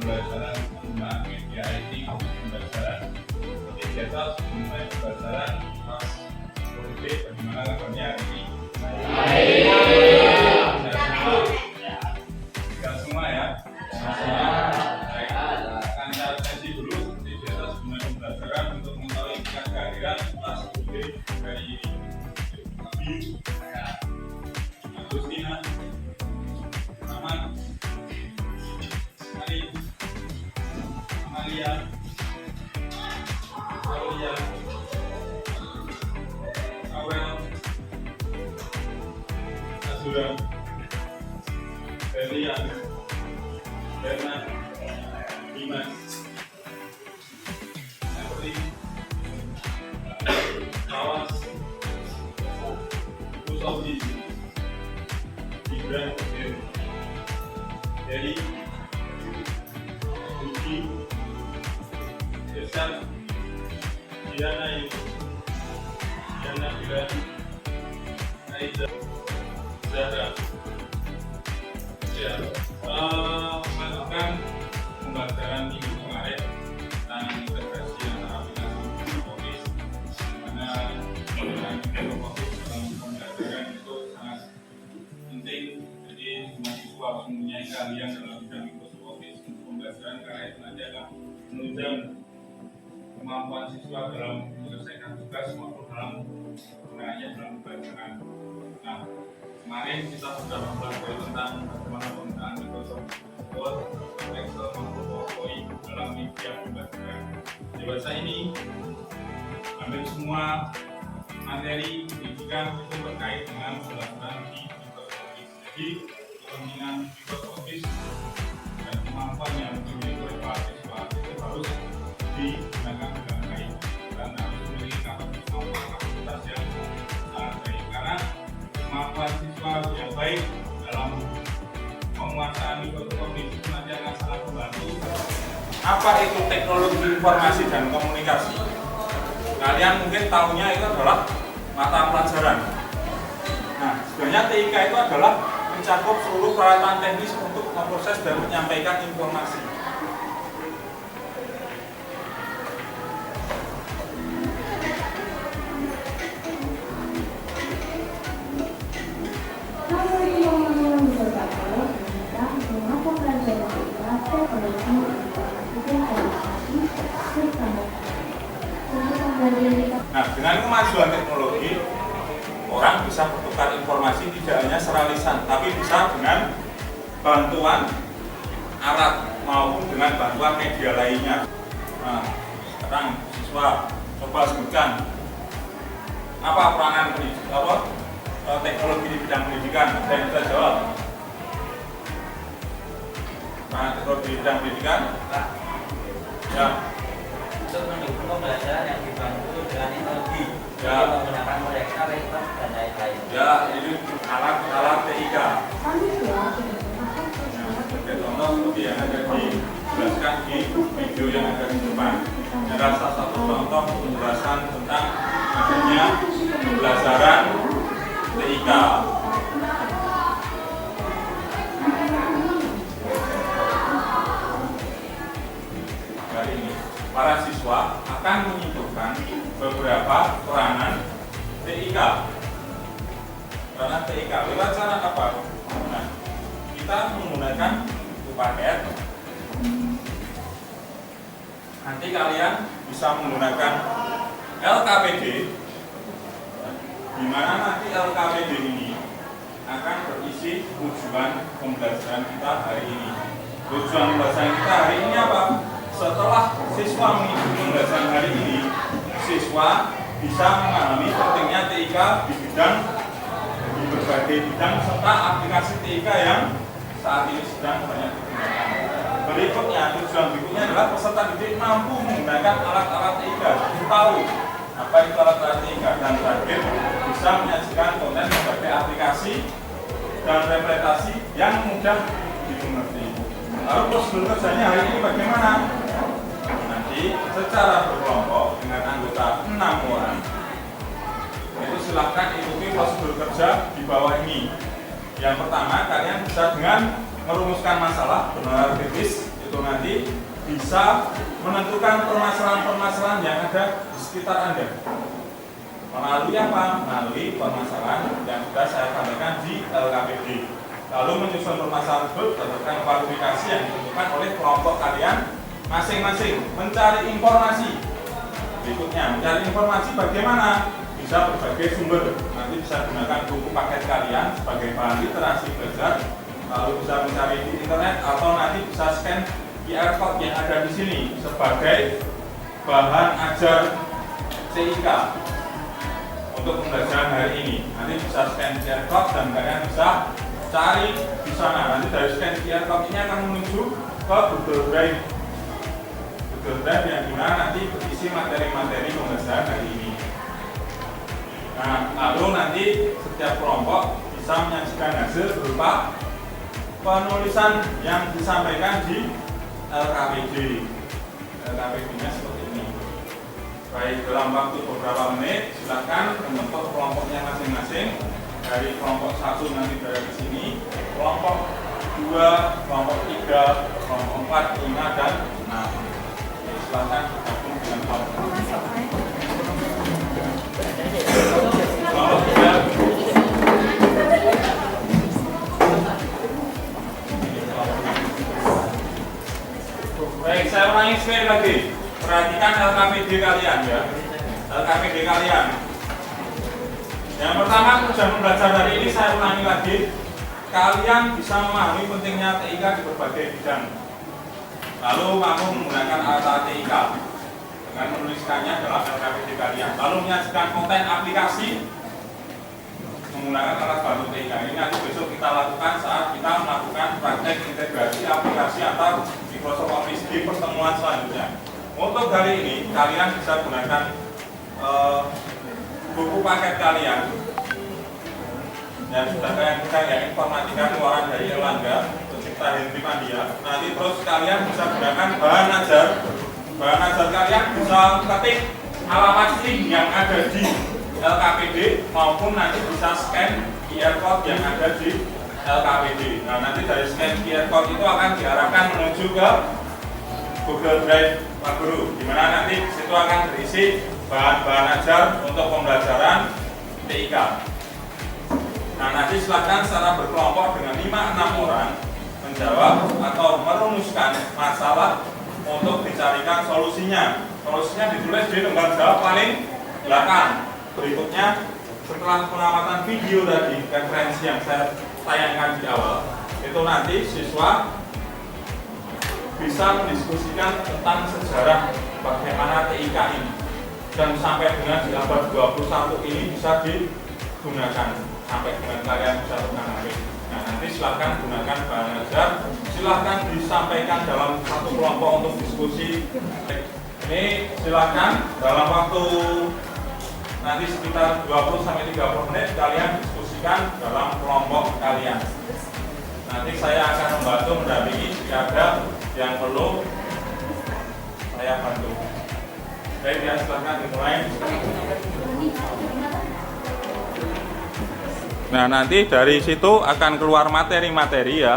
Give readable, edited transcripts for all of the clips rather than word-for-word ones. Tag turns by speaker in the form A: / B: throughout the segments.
A: pembelajaran penggunaan media IT untuk pembelajaran. Seperti biasa, sebelum mulai pembelajaran, Mas Polisi, bagaimana kabarnya hari ini? Sehat semua ya? Baik, akan saya sesi dulu seperti biasa sebelum mulai pembelajaran untuk mengetahui tingkat kehadiran Mas Polisi hari ini. Agustina, Aman, Ari, Amalia, Aulia, Awel, Azura, Belia, Bernard, Dimas, Everly, Awas, Usofi, Gibran, Dari, Ruki, Irsyad, Diana, Diana Bila, Aiza, Zahra. Ya, melanjutkan pembelajaran minggu kemarin tentang integrasi antara aplikasi Office, di mana penggunaan Office dalam pembelajaran itu sangat penting. Jadi semua siswa harus mempunyai keahlian dalam bidang Microsoft Office untuk pembelajaran, karena itu nanti akan menunjang kemampuan siswa dalam menyelesaikan tugas maupun dalam penggunaannya dalam pembelajaran. Nah, kemarin kita sudah mempelajari tentang bagaimana penggunaan Microsoft Word, Excel maupun PowerPoint dalam media pembelajaran. Dewasa ini ambil semua materi pendidikan itu terkait dengan pembelajaran di Microsoft Office. Jadi kepentingan Microsoft Office dan kemampuan yang dimiliki oleh para siswa itu harus digunakan dengan baik dan harus memiliki kapasitas yang sangat baik, karena kemampuan siswa yang baik dalam penguasaan Microsoft Office itu nanti akan sangat membantu. Apa itu teknologi informasi dan komunikasi? Kalian mungkin tahunya itu adalah mata pelajaran. Nah, sebenarnya TIK itu adalah mencakup seluruh peralatan teknis untuk memproses dan menyampaikan informasi. Nah, dengan kemajuan teknologi, orang bisa bertukar informasi tidak hanya secara lisan, tapi bisa dengan bantuan alat maupun dengan bantuan media lainnya. Nah, sekarang siswa coba sebutkan apa peranan teknologi di bidang pendidikan. Ada yang bisa jawab? Peranan teknologi di bidang pendidikan? Ya.
B: Untuk mendukung pembelajaran yang dibantu dengan teknologi,
A: Ya.
B: menggunakan proyektor, laptop, dan lain-lain.
A: Ya, ini alat-alat TIK. Sebagai contoh seperti yang ada dijelaskan di video yang ada di depan. Ada salah satu contoh penjelasan tentang adanya pembelajaran TIK. Hari ini para siswa akan menyimpulkan beberapa peranan TIK. Peranan TIK lewat cara apa? Nah, kita menggunakan buku paket. Nanti kalian bisa menggunakan LKPD, di mana nanti LKPD ini akan berisi tujuan pembelajaran kita hari ini. Tujuan pembelajaran kita hari ini apa? Setelah siswa mengikuti pembelajaran hari ini, siswa bisa memahami pentingnya TIK di berbagai bidang serta aplikasi TIK yang saat ini sedang banyak digunakan. Berikutnya, tujuan berikutnya adalah peserta didik mampu menggunakan alat-alat TIK, tahu apa itu alat-alat TIK, dan terakhir bisa menyajikan konten berbagai aplikasi dan implementasi yang mudah dimengerti. Lalu prosedur kerjanya hari ini bagaimana? Nanti secara berkelompok dengan anggota 6 orang, itu silahkan ikuti prosedur kerja di bawah ini. Yang pertama, kalian bisa dengan merumuskan masalah benar kritis, itu itu nanti bisa menentukan permasalahan-permasalahan yang ada di sekitar Anda. Melalui apa? Melalui permasalahan yang sudah saya sampaikan di LKPD. Lalu menyusun permasalahan tersebut berdasarkan kualifikasi yang ditentukan oleh kelompok kalian masing-masing. Mencari informasi. Berikutnya, mencari informasi bagaimana? Bisa berbagai sumber. Nanti bisa gunakan buku paket kalian sebagai bahan literasi belajar. Lalu bisa mencari di internet atau nanti bisa scan QR code yang ada di sini sebagai bahan ajar CIK untuk pembelajaran hari ini. Nanti bisa scan QR code dan kalian bisa cari di sana. Nanti dari scan QR code ini akan menuju ke Google Drive. Google Drive yang dimana nanti berisi materi-materi pembelajaran hari ini. Nah, lalu nanti setiap kelompok bisa menyajikan hasil berupa penulisan yang disampaikan di LKPD. LKPD-nya seperti ini. Baik, dalam waktu beberapa menit silakan membentuk kelompoknya masing-masing. Dari kelompok 1 nanti dari sini, kelompok 2, kelompok 3, kelompok 4, 5 dan 6. Silakan bergabung dengan kelompok. Kelompok 3. Baik, saya ulangi sekali lagi. Perhatikan LKPD kalian ya. LKPD kalian. Yang pertama, sudah belajar hari ini, saya ulangi lagi. Kalian bisa memahami pentingnya TIK di berbagai bidang. Lalu mampu menggunakan alat TIK dengan menuliskannya dalam LKPD kalian. Lalu menyajikan konten aplikasi menggunakan alat bantu TIK. Ini nanti besok kita lakukan saat kita melakukan praktek integrasi aplikasi antar Microsoft Office di pertemuan selanjutnya. Untuk hari ini kalian bisa gunakan buku paket kalian yang sudah kalian buka ya, informatika keluaran dari Erlangga, pencipta Henry Pandia. Nanti terus kalian bisa gunakan bahan ajar. Bahan ajar kalian bisa ketik alamat link yang ada di LKPD maupun nanti bisa scan QR code yang ada di LKPD. Nah, nanti dari scan QR code itu akan diarahkan menuju ke Google Drive Pak Guru, di mana nanti di situ akan berisi bahan-bahan ajar untuk pembelajaran TIK. Nah, nanti silakan secara berkelompok dengan 5-6 orang menjawab atau merumuskan masalah untuk dicarikan solusinya. Solusinya ditulis di lembar jawab paling belakang. Berikutnya, setelah pengamatan video tadi, referensi yang saya tayangkan di awal, itu nanti siswa bisa mendiskusikan tentang sejarah bagaimana TIK ini, dan sampai dengan di abad 21 ini bisa digunakan sampai dengan kalian bisa gunakan HP. Nah, nanti silahkan gunakan bahan ajar, silahkan disampaikan dalam satu kelompok untuk diskusi. Ini silahkan dalam waktu nanti sekitar 20-30 menit kalian diskusikan dalam kelompok kalian. Nanti saya akan membantu mendampingi jika ada yang perlu saya bantu. Baik ya, silahkan dimulai. Nah, nanti dari situ akan keluar materi-materi ya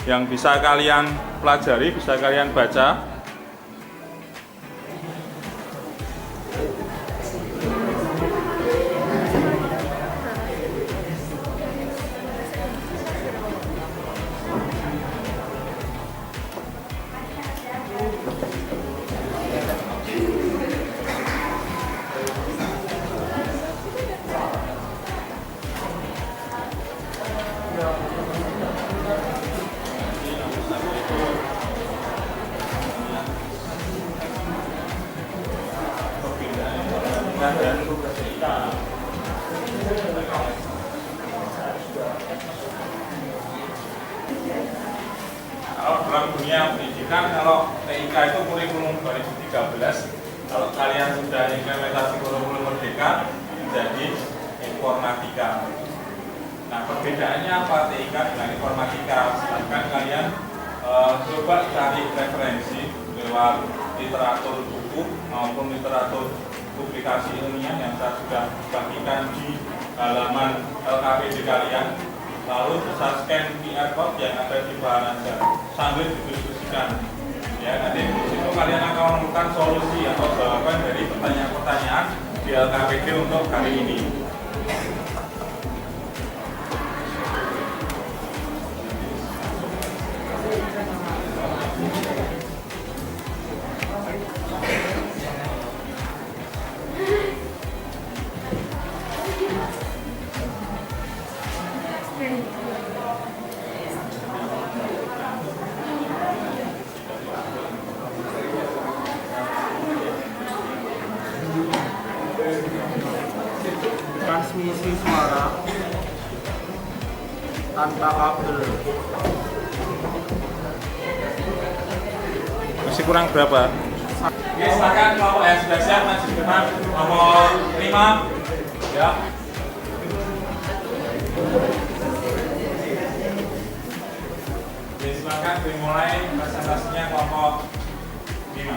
A: yang bisa kalian pelajari, bisa kalian baca. Kalau dalam dunia pendidikan, kalau TIK itu kurikulum 2013, kalau kalian sudah implementasi kurikulum merdeka menjadi informatika. Nah, perbedaannya apa TIK dengan informatika? Silahkan kalian coba cari referensi lewat literatur buku maupun literatur publikasi ilmiah yang saya sudah bagikan di halaman LKPD kalian. Lalu bisa scan QR code yang ada di bahan ajar sambil didiskusikan. Ya, nanti di situ kalian akan menemukan solusi atau jawaban dari pertanyaan-pertanyaan di LKPD untuk kali ini.
C: Transmisi suara tanpa kabel.
A: Masih kurang berapa? Oke, silakan kelompok yang sudah siap maju ke depan. Nomor 5. Ya. Oke, silakan dimulai presentasinya kelompok 5.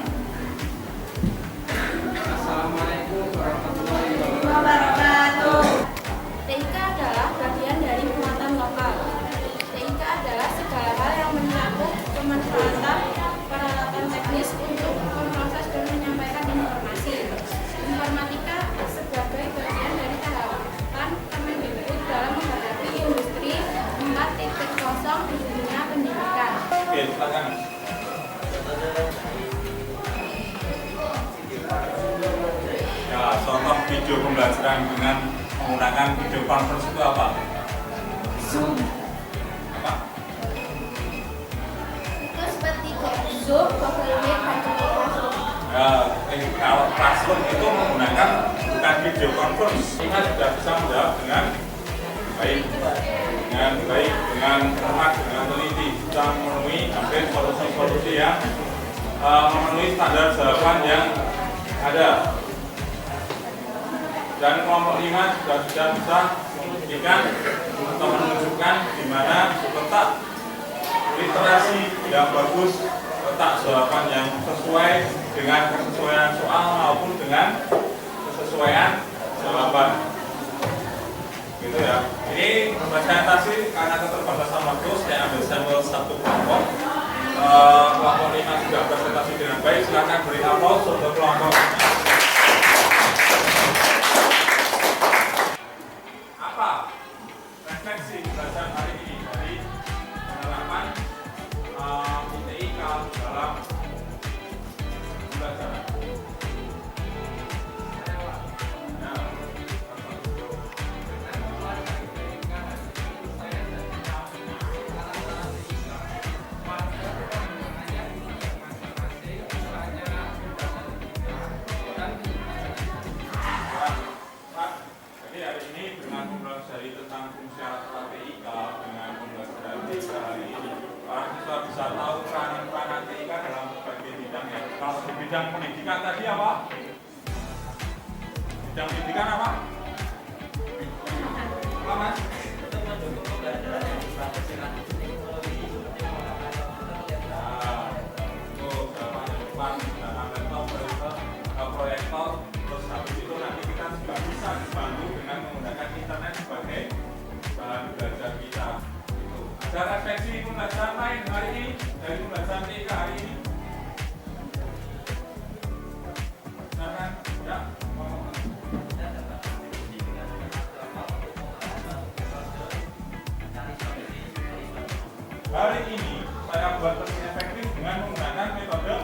C: Assalamualaikum warahmatullahi wabarakatuh.
D: Wabarakatuh. TIK adalah bagian dari muatan lokal. TIK adalah segala hal yang mencakup pemanfaatan peralatan teknis untuk memproses dan menyampaikan informasi. Informatika sebagai bagian dari tahapan Kemendikbud dalam menghadapi industri 4.0 di dunia pendidikan.
A: Oke, silakan. Ya, contoh video pembelajaran dengan menggunakan video conference itu apa?
D: Zoom.
A: Apa?
D: Itu seperti Zoom, Google Meet, dan Classroom.
A: Ya, kalau Classroom itu menggunakan bukan video conference. Kita sudah bisa menjawab dengan baik, dengan cermat, dengan teliti, bisa memenuhi hampir solusi-solusi yang memenuhi standar jawaban yang ada. Dan kelompok 5 sudah bisa membuktikan atau menunjukkan di mana letak literasi yang bagus, letak jawaban yang sesuai dengan kesesuaian soal maupun dengan kesesuaian jawaban. Gitu ya. Ini presentasi karena keterbatasan waktu, saya ambil sampel satu kelompok. Kelompok 5 sudah presentasi dengan baik. Silakan beri aplaus untuk kelompok 5. Apa refleksi belajar hari ini dari penerapan ITIK dalam pembelajaran? Jadi hari ini dengan mempelajari tentang fungsi alat TIK dengan pembelajaran TIK hari ini, para siswa bisa tahu peranan TIK dalam berbagai bidang ya. Kalau di bidang pendidikan tadi apa? Bidang pendidikan apa? Apa mas? Proyektor, terus habis itu nanti kita juga bisa dibantu dengan menggunakan internet sebagai bahan belajar kita. Ada refleksi pembelajaran lain hari ini dari pembelajaran TIK hari ini? Silakan, ya. Hari ini saya buat lebih efektif dengan menggunakan metode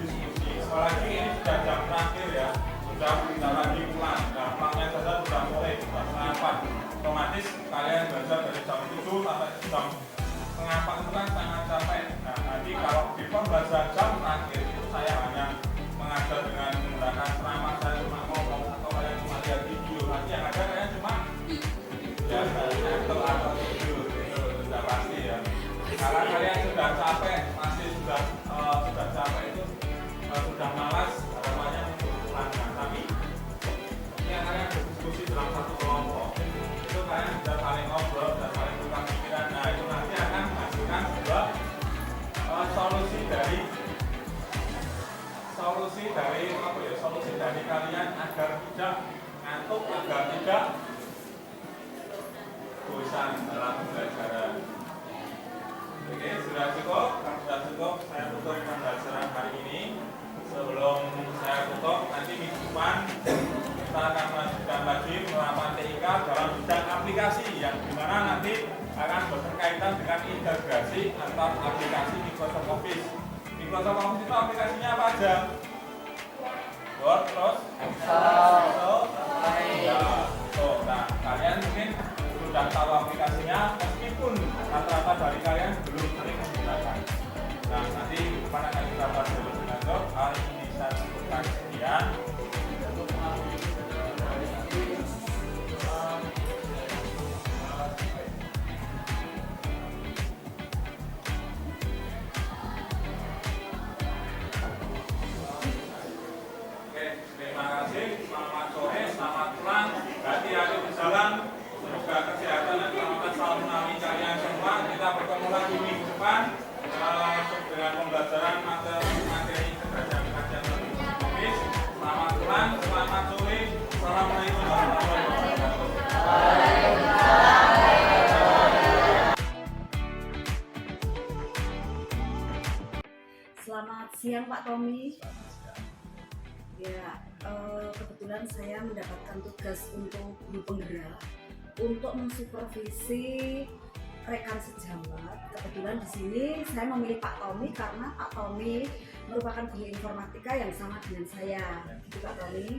A: diskusi. Apalagi ini sudah jam terakhir ya, sudah kita lagi pulang. Nah, pulangnya saja sudah sore, sudah setengah 4. Otomatis kalian belajar dari jam 7 sampai jam setengah 4 itu kan sangat capek. Nah, nanti kalau di pembelajaran jam terakhir itu saya hanya mengajar dengan menggunakan ceramah, saya cuma ngomong atau kalian cuma lihat video. Nanti yang ada kalian cuma ya atau video itu sudah pasti ya. Karena kalian sudah capek, masih sudah capek itu sudah malas, harapannya untuk pulang. Tapi yang kalian berdiskusi dalam satu kelompok itu kalian sudah saling ngobrol, sudah saling tukar pikiran. Nah itu nanti akan menghasilkan sebuah solusi dari kalian agar tidak ngantuk, agar tidak bosan dalam pembelajaran. Oke, sudah cukup, saya tutup pembelajaran depan kita akan lanjutkan lagi penerapan TIK dalam bidang aplikasi yang dimana nanti akan berkaitan dengan integrasi antar aplikasi Microsoft Office. Microsoft Office itu aplikasinya apa aja? Word, terus? Excel, ya. Nah, kalian mungkin sudah tahu aplikasinya meskipun rata-rata dari kalian belum sering menggunakan. Nah, nanti depan akan kita bahas lebih lanjut. Hari ini saya cukupkan sekian. Terima kasih, selamat sore, selamat pulang, hati-hati di jalan, semoga kesehatan dan keselamatan selalu menemani kalian semua. Kita bertemu lagi minggu depan dengan pembelajaran materi kecerdasan kajian Office. Selamat pulang, selamat sore, assalamualaikum warahmatullahi wabarakatuh.
E: Selamat siang Pak Tommy. Ya, kebetulan saya mendapatkan tugas untuk guru penggerak untuk mensupervisi rekan sejawat. Kebetulan di sini saya memilih Pak Tommy karena Pak Tommy merupakan guru informatika yang sama dengan saya. Gitu Pak Tommy.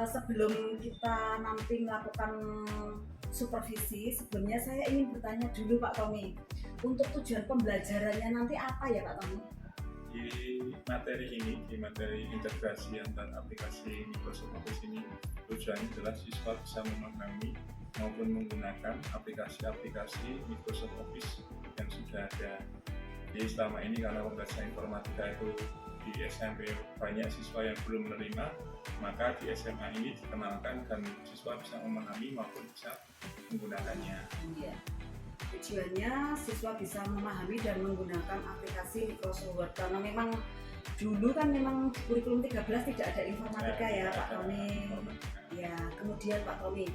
E: Sebelum kita nanti melakukan supervisi, sebelumnya saya ingin bertanya dulu Pak Tommy, untuk tujuan pembelajarannya nanti apa ya Pak Tommy?
A: Di materi integrasi antar aplikasi Microsoft Office ini tujuannya adalah siswa bisa memahami maupun menggunakan aplikasi-aplikasi Microsoft Office yang sudah ada. Jadi selama ini karena pembelajaran informatika itu di SMP banyak siswa yang belum menerima, maka di SMA ini dikenalkan dan siswa bisa memahami maupun bisa menggunakannya.
E: Iya. Tujuannya siswa bisa memahami dan menggunakan aplikasi Microsoft Word karena memang dulu kan memang kurikulum 13 tidak ada informatika ya Pak Tommy. Ya, kemudian Pak Tommy,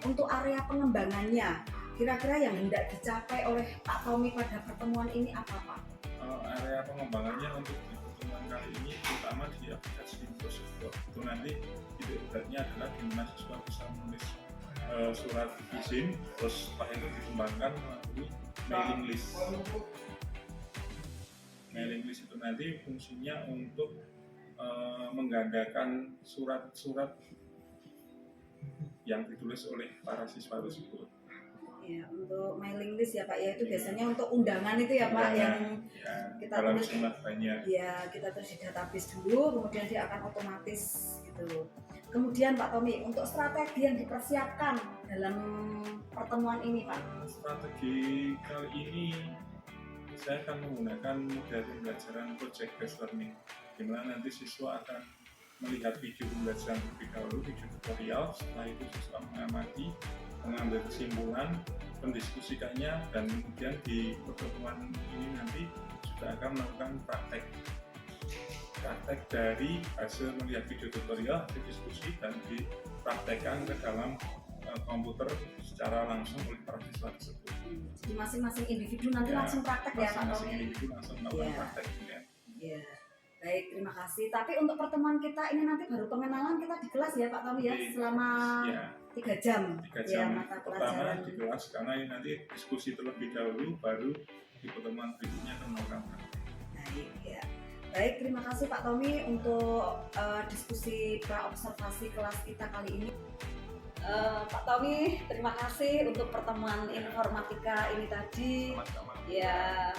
E: untuk area pengembangannya kira-kira yang hendak dicapai oleh Pak Tommy pada pertemuan ini apa Pak?
A: Area pengembangannya untuk di pertemuan kali ini terutama di aplikasi Microsoft Word itu nanti titik beratnya adalah di mana siswa bisa menulis surat izin, terus setelah itu dikembangkan melalui mailing list. Mailing list itu nanti fungsinya untuk menggandakan surat-surat yang ditulis oleh para siswa tersebut.
E: Ya, untuk mailing list ya Pak ya, itu biasanya untuk undangan itu ya Pak yang
A: ya,
E: kita
A: dalam
E: tulis
A: jumlah banyak.
E: ya, kita tulis di database dulu, kemudian dia akan otomatis gitu. Kemudian Pak Tommy, untuk strategi yang dipersiapkan dalam pertemuan ini Pak?
A: Strategi kali ini saya akan menggunakan model pembelajaran project based learning, di mana nanti siswa akan melihat video pembelajaran terlebih dahulu, video tutorial. Setelah itu siswa mengamati, mengambil kesimpulan, mendiskusikannya, dan kemudian di pertemuan ini nanti juga akan melakukan praktek dari hasil melihat video tutorial, hasil diskusi, dan dipraktekkan ke dalam komputer secara langsung oleh para siswa tersebut.
E: Jadi masing-masing individu nanti langsung praktek ya Pak
A: Masing-masing
E: Tommy?
A: individu langsung melakukan praktek ya.
E: Ya, baik, terima kasih. Tapi untuk pertemuan kita ini nanti baru pengenalan kita di kelas ya Pak Tommy ya, selama 3 jam.
A: 3 jam
E: ya, mata
A: pertama
E: pelajaran.
A: di kelas, karena ini nanti diskusi terlebih dahulu, baru di pertemuan berikutnya akan melakukan praktek.
E: Baik ya. Baik, terima kasih Pak Tommy untuk diskusi pra-observasi kelas kita kali ini. Pak Tommy, terima kasih untuk pertemuan informatika ini tadi. Ya,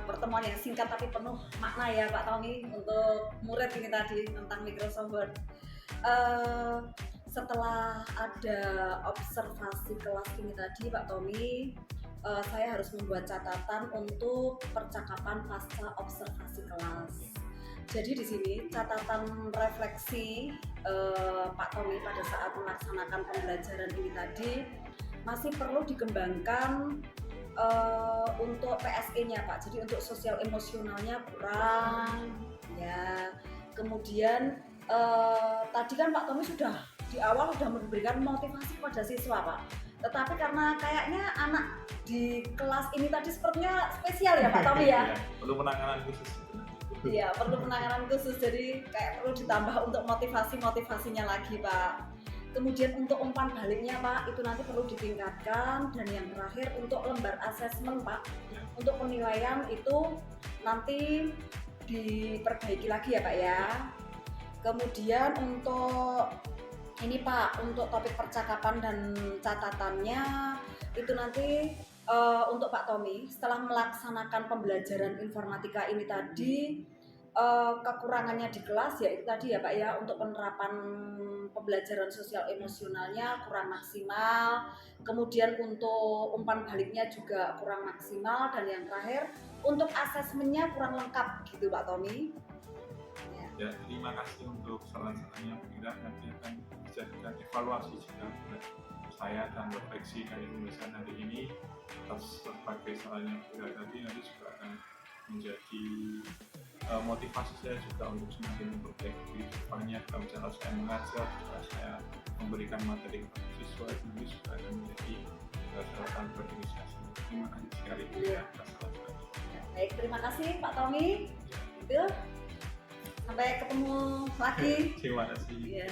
E: pertemuan yang singkat tapi penuh makna ya Pak Tommy untuk murid ini tadi tentang Microsoft Word. Setelah ada observasi kelas ini tadi Pak Tommy, saya harus membuat catatan untuk percakapan pasca observasi kelas. Jadi di sini catatan refleksi Pak Tommy pada saat melaksanakan pembelajaran ini tadi masih perlu dikembangkan untuk PSE-nya Pak. Jadi untuk sosial emosionalnya kurang ya. Kemudian tadi kan Pak Tommy sudah di awal sudah memberikan motivasi pada siswa Pak. Tetapi karena kayaknya anak di kelas ini tadi sepertinya spesial ya Pak Tommy ya.
A: Perlu penanganan khusus.
E: Iya, perlu penanganan khusus. Jadi kayak perlu ditambah untuk motivasinya lagi, Pak. Kemudian untuk umpan baliknya, Pak, itu nanti perlu ditingkatkan. Dan yang terakhir untuk lembar asesmen, Pak, untuk penilaian itu nanti diperbaiki lagi ya, Pak ya. Kemudian untuk ini, Pak, untuk topik percakapan dan catatannya itu nanti untuk Pak Tommy setelah melaksanakan pembelajaran informatika ini tadi, kekurangannya di kelas ya itu tadi ya Pak ya, untuk penerapan pembelajaran sosial emosionalnya kurang maksimal, kemudian untuk umpan baliknya juga kurang maksimal, dan yang terakhir untuk asesmennya kurang lengkap gitu Pak Tommy.
A: Ya, terima kasih untuk saran-sarannya. Kira nanti akan dijadikan evaluasi jika saya dan refleksi dari pemeriksaan hari ini atas berbagai sarannya Kira tadi nanti juga akan menjadi motivasi saya juga untuk semakin memperbaiki depannya dalam cara saya mengajar, cara saya memberikan materi kepada siswa itu juga akan menjadi catatan berorganisasi. Terima kasih sekali atas saran-sarannya.
E: Baik, terima kasih Pak Tommy. Itu sampai ketemu lagi.
A: Terima kasih.
E: Ya.